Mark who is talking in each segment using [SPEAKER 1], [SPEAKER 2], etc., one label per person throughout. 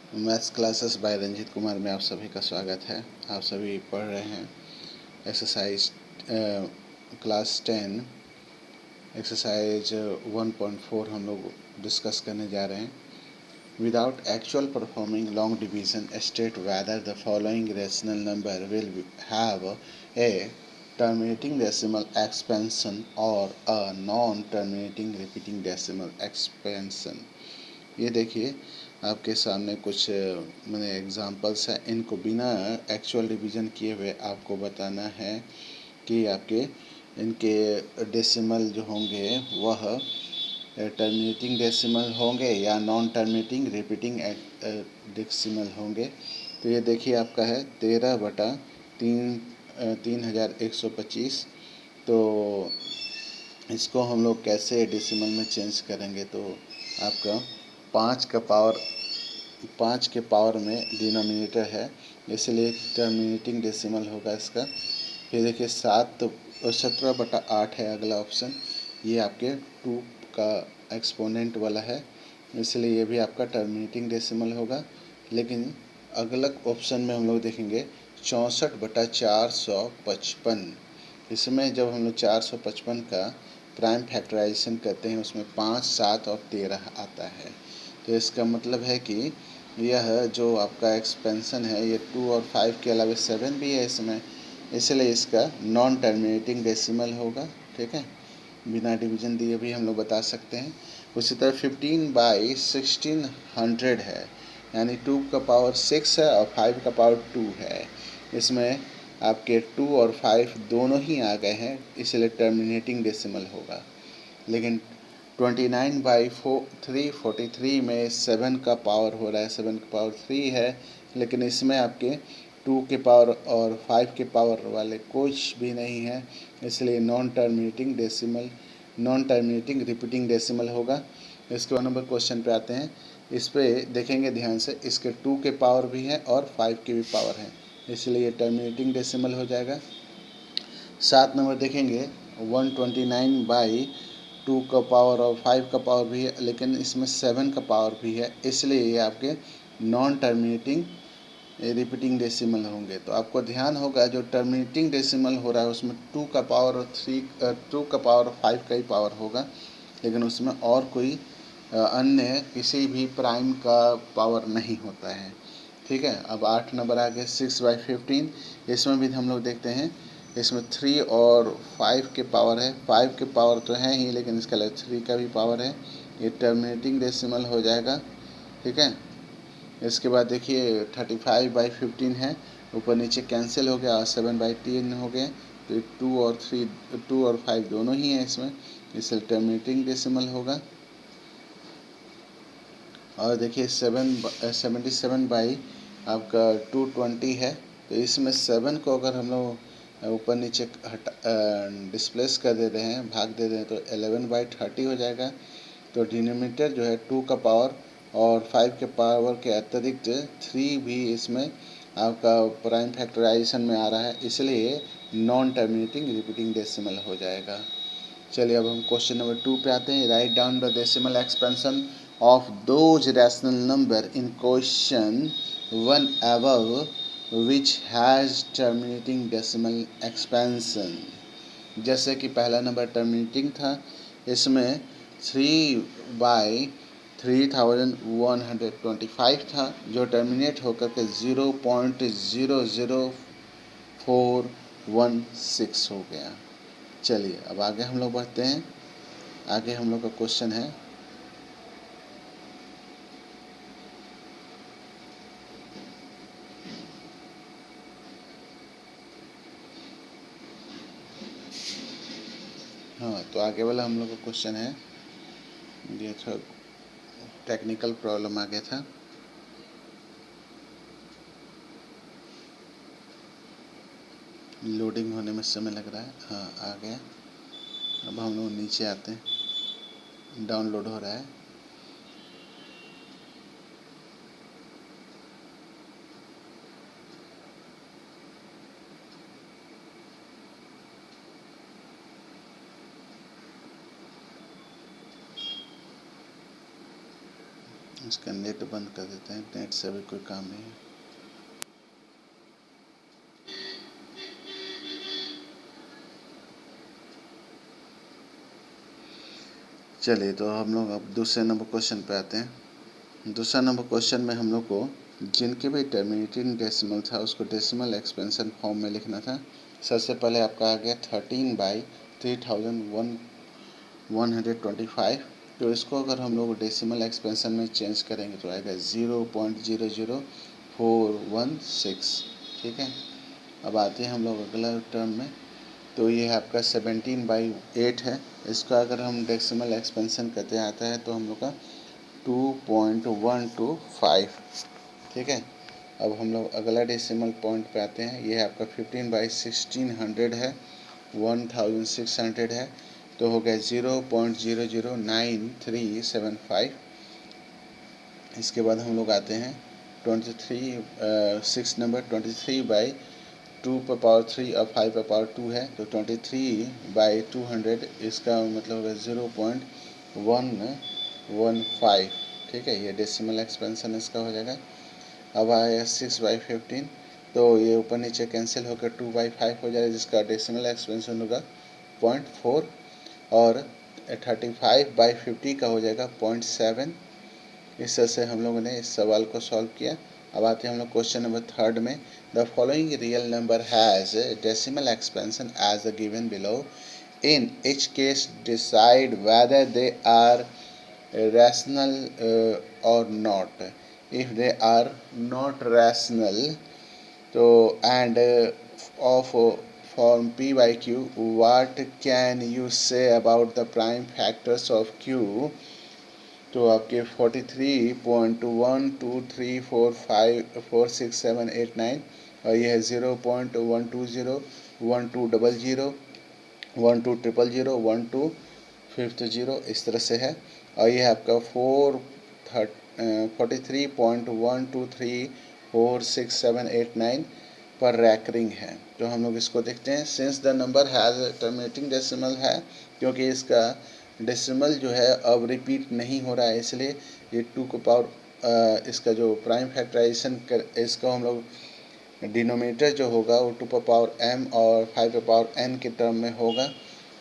[SPEAKER 1] Maths classes by Ranjeet Kumar में आप सभी का स्वागत है। आप सभी पढ़ रहे हैं एक्सरसाइज क्लास 10 एक्सरसाइज 1.4 हम लोग डिस्कस करने जा रहे हैं। Without actual performing long division state whether the following rational number will have a terminating decimal expansion और a non terminating repeating decimal expansion. ये देखिए आपके सामने कुछ मैंने एग्जांपल्स हैं। इनको बिना एक्चुअल डिवीज़न किए हुए आपको बताना है कि आपके इनके डेसिमल जो होंगे वह टर्मिनेटिंग डेसिमल होंगे या नॉन टर्मिनेटिंग रिपीटिंग डेसिमल होंगे। तो ये देखिए आपका है 13/3 तो इसको हम लोग कैसे डेसिमल में चेंज करेंगे। तो आपका 5 के पावर में डिनोमिनेटर है, इसलिए टर्मिनेटिंग डेसिमल होगा इसका। फिर देखिए 17/8 है अगला ऑप्शन, ये आपके 2 का एक्सपोनेंट वाला है, इसलिए ये भी आपका टर्मिनेटिंग डेसिमल होगा। लेकिन अगला ऑप्शन में हम लोग देखेंगे 64/455। इसमें जब हम लोग 455 का प्राइम फैक्टराइजेशन करते हैं उसमें 5, 7 और 13 आता है। तो इसका मतलब है कि यह जो आपका एक्सपेंशन है ये 2 और 5 के अलावा 7 भी है इसमें, इसलिए इसका नॉन टर्मिनेटिंग डेसिमल होगा। ठीक है, बिना डिवीजन दिए भी हम लोग बता सकते हैं। उसी तरह 15/1600 है, यानी 2 का पावर 6 है और 5 का पावर 2 है। इसमें आपके 2 और 5 दोनों ही आ गए हैं, इसलिए टर्मिनेटिंग डेसिमल होगा। लेकिन 29/343 में 7 का पावर हो रहा है, 7 का पावर 3 है, लेकिन इसमें आपके 2 के पावर और 5 के पावर वाले कुछ भी नहीं है, इसलिए नॉन टर्मिनेटिंग रिपीटिंग डेसिमल होगा। इसके बाद नंबर क्वेश्चन पे आते हैं। इस पे देखेंगे ध्यान से, इसके 2 के पावर भी हैं और 5 के भी पावर हैं, इसलिए ये टर्मिनेटिंग डेसिमल हो जाएगा। 7 नंबर देखेंगे 129/2 का पावर और 5 का पावर भी है, लेकिन इसमें 7 का पावर भी है, इसलिए ये आपके नॉन टर्मिनेटिंग रिपीटिंग डेसिमल होंगे। तो आपको ध्यान होगा जो टर्मिनेटिंग डेसिमल हो रहा है उसमें 2 का पावर और 2 का पावर और 5 का ही पावर होगा, लेकिन उसमें और कोई अन्य किसी भी प्राइम का पावर नहीं होता है। ठीक है, अब 8 नंबर आ गए 6/15। इसमें भी हम लोग देखते हैं, इसमें 3 और 5 के पावर है, 5 के पावर तो है ही लेकिन इसके अलावा 3 का भी पावर है, ये टर्मिनेटिंग डेसिमल हो जाएगा। ठीक है, इसके बाद देखिए 35/15 है, ऊपर नीचे कैंसिल हो गया और 7/10 हो गए, तो 2 और 5 दोनों ही हैं इसमें, इसलिए टर्मिनेटिंग डेसिमल होगा। और देखिए 77 आपका 220 है, तो इसमें 7 को अगर हम लोग ऊपर नीचे डिस्प्लेस कर दे रहे हैं, भाग दे रहे हैं, तो 11/30 हो जाएगा। तो डिनोमिनेटर जो है 2 का पावर और 5 के पावर के अतिरिक्त 3 भी इसमें आपका प्राइम फैक्टराइजेशन में आ रहा है, इसलिए नॉन टर्मिनेटिंग रिपीटिंग डेसिमल हो जाएगा। चलिए अब हम क्वेश्चन नंबर 2 पे आते हैं। Write down the decimal expansion of those rational number in question 1 above which has terminating decimal expansion. जैसे कि पहला नंबर टर्मिनेटिंग था, इसमें 3/3125 था, जो टर्मिनेट होकर के 0.00416 हो गया। चलिए अब आगे हम लोग बढ़ते हैं। आगे हम लोग का क्वेश्चन है, हाँ, तो आगे वाला हम लोग का क्वेश्चन है, ये थोड़ा टेक्निकल प्रॉब्लम आ गया था। लोडिंग होने में समय लग रहा है। हाँ, आ गया। अब हम लोग नीचे आते हैं, डाउनलोड हो रहा है। इसका नेट बंद कर देते हैं, नेट से भी कोई काम नहीं है। चलिए, तो हम लोग अब दूसरे नंबर क्वेश्चन पे आते हैं। दूसरा नंबर क्वेश्चन में हम लोग को जिनके भी टर्मिनेटिंग डेसिमल था उसको डेसिमल एक्सपेंशन फॉर्म में लिखना था। सबसे पहले आपका आ गया 13/3125। तो इसको अगर हम लोग डेसिमल एक्सपेंशन में चेंज करेंगे तो आएगा 0.00416। ठीक है, अब आते हैं हम लोग अगला टर्म में। तो ये आपका 17/8 है। इसका अगर हम डेसिमल एक्सपेंशन करते आता है तो हम लोग का 2.125। ठीक है, अब हम लोग अगला डेसिमल पॉइंट पे आते हैं। ये आपका 15/1600 है, 1600 है, तो हो गया 0.009375। इसके बाद हम लोग आते हैं 6 नंबर 23/2 और 5/2 है, तो 23/200 इसका मतलब है 0.115। ठीक है, ये डेसिमल एक्सपेंशन इसका हो जाएगा। अब आया 6/15, तो ये ऊपर नीचे कैंसिल होकर 2/5 हो जाएगा, जिसका डेसिमल एक्सपेंशन होगा 0.4। और 35/50 का हो जाएगा 0.7। इस तरह से हम लोगों ने इस सवाल को सॉल्व किया। अब आते हैं हम लोग क्वेश्चन नंबर 3 में। The following real number has decimal expansion as the given below. In each case decide whether they are rational or not. If they are not rational, so and of form p by q, what can you say about the prime factors of q? तो आपके 43.123454678 और ये है 0.120 1200 1200 इस तरह से है। और ये आपका 43.1234678 पर रैकरिंग है। तो हम लोग इसको देखते हैं। Since the number has terminating decimal है, क्योंकि इसका डेसिमल जो है अब रिपीट नहीं हो रहा है, इसलिए ये 2 को पावर इसका जो प्राइम फैक्टराइजेशन कर इसको हम लोग डिनोमिनेटर जो होगा वो 2 पावर m और 5 पावर n के टर्म में होगा।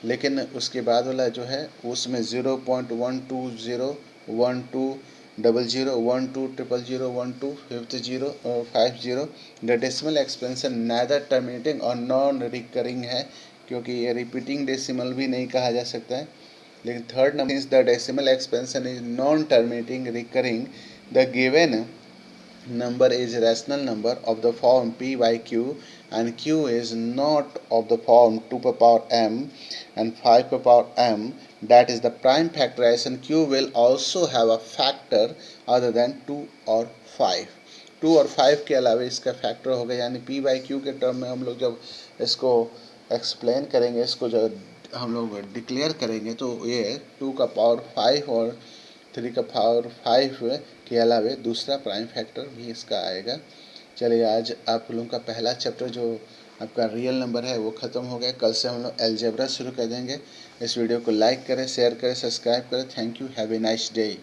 [SPEAKER 1] लेकिन उसके बाद वाला जो है उसमें 0.120 1200 1200 1250 और 50 the decimal expansion neither terminating और नॉन रिकरिंग है, क्योंकि ये रिपीटिंग डेसिमल भी नहीं कहा जा सकता है। लेकिन third number is the decimal expansion is non terminating recurring, the given number is rational number of the form p by q and q is not of the form 2 power m and 5 power m, that is the prime factorization q will also have a factor other than 2 or 5। 2 और 5 के अलावा इसका factor होगा, यानी p by q के term में हम लोग जब इसको एक्सप्लेन करेंगे, इसको जब हम लोग डिक्लेयर करेंगे, तो ये 2 का पावर 5 और 3 का पावर 5 के अलावा दूसरा प्राइम फैक्टर भी इसका आएगा। चलिए, आज आप लोगों का पहला चैप्टर जो आपका रियल नंबर है वो ख़त्म हो गया। कल से हम लोग अलजेब्रा शुरू कर देंगे। इस वीडियो को लाइक करें, शेयर करें, सब्सक्राइब करें। Thank you, have a nice day.